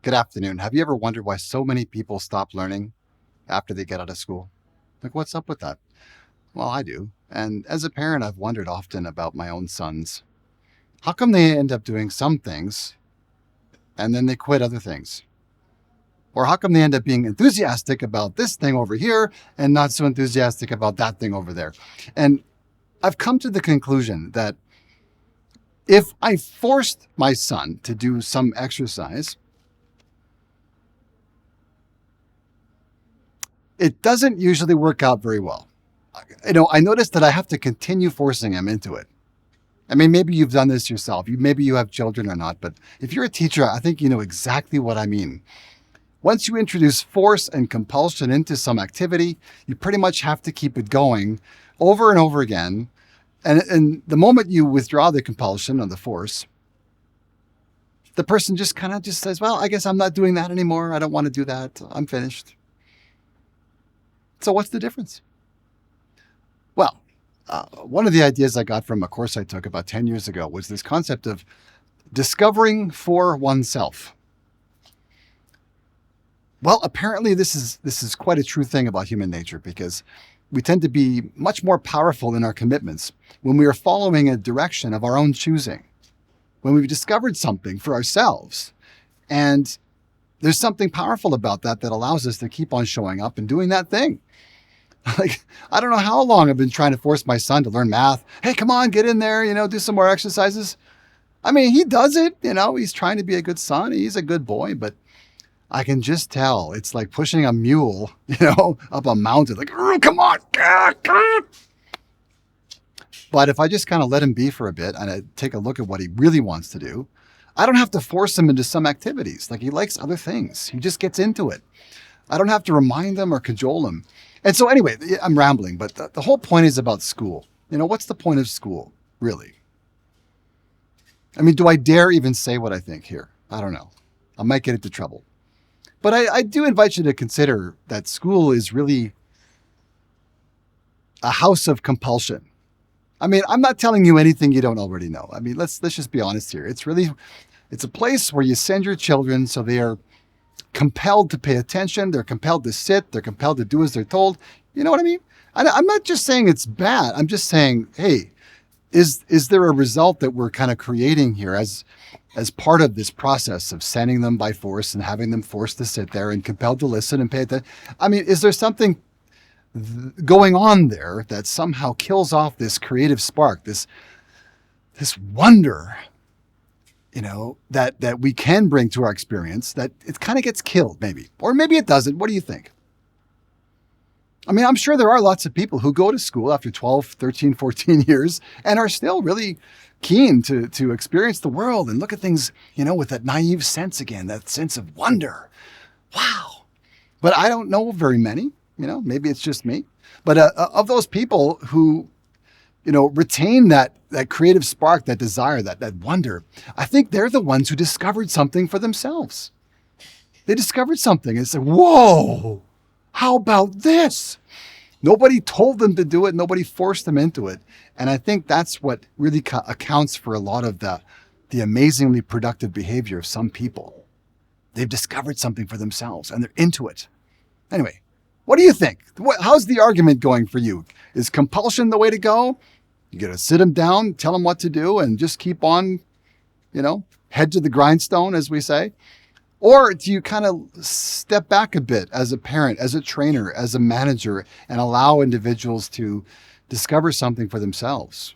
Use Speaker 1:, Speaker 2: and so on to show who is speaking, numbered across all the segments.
Speaker 1: Good afternoon. Have you ever wondered why so many people stop learning after they get out of school? Like, what's up with that? Well, I do. And as a parent, I've wondered often about my own sons. How come they end up doing some things and then they quit other things? Or how come they end up being enthusiastic about this thing over here and not so enthusiastic about that thing over there? And I've come to the conclusion that if I forced my son to do some exercise, it doesn't usually work out very well. I noticed that I have to continue forcing him into it. I mean, maybe you've done this yourself. Maybe you have children or not, but if you're a teacher, I think you know exactly what I mean. Once you introduce force and compulsion into some activity, you pretty much have to keep it going over and over again. And the moment you withdraw the compulsion or the force, the person just kind of just says, well, I guess I'm not doing that anymore. I don't want to do that. I'm finished. So what's the difference? Well, one of the ideas I got from a course I took about 10 years ago was this concept of discovering for oneself. Well, apparently this is quite a true thing about human nature because we tend to be much more powerful in our commitments when we are following a direction of our own choosing, when we've discovered something for ourselves. And there's something powerful about that that allows us to keep on showing up and doing that thing. Like, I don't know how long I've been trying to force my son to learn math. Hey, come on, get in there, do some more exercises. I mean, he does it, he's trying to be a good son. He's a good boy, but I can just tell it's like pushing a mule, up a mountain. Like, oh, come on. But if I just kind of let him be for a bit and I take a look at what he really wants to do, I don't have to force him into some activities. Like he likes other things. He just gets into it. I don't have to remind him or cajole him. And so anyway, I'm rambling, but the whole point is about school. What's the point of school, really? I mean, do I dare even say what I think here? I don't know. I might get into trouble. But I do invite you to consider that school is really a house of compulsion. I mean, I'm not telling you anything you don't already know. I mean, let's just be honest here. It's a place where you send your children so they are compelled to pay attention. They're compelled to sit. They're compelled to do as they're told. You know what I mean? I'm not just saying it's bad. I'm just saying, hey, is there a result that we're kind of creating here as part of this process of sending them by force and having them forced to sit there and compelled to listen and pay attention? I mean, is there something going on there that somehow kills off this creative spark, this wonder, that we can bring to our experience, that it kind of gets killed maybe, or maybe it doesn't? What do you think? I mean, I'm sure there are lots of people who go to school after 12, 13, 14 years and are still really keen to experience the world and look at things, with that naive sense again, that sense of wonder. Wow. But I don't know very many, maybe it's just me. But of those people who, retain that creative spark, that desire, that wonder, I think they're the ones who discovered something for themselves. They discovered something and said, whoa, how about this? Nobody told them to do it. Nobody forced them into it. And I think that's what really accounts for a lot of the amazingly productive behavior of some people. They've discovered something for themselves and they're into it. Anyway, what do you think? How's the argument going for you? Is compulsion the way to go? You got to sit them down, tell them what to do, and just keep on, head to the grindstone, as we say? Or do you kind of step back a bit as a parent, as a trainer, as a manager, and allow individuals to discover something for themselves?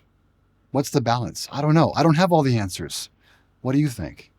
Speaker 1: What's the balance? I don't know. I don't have all the answers. What do you think?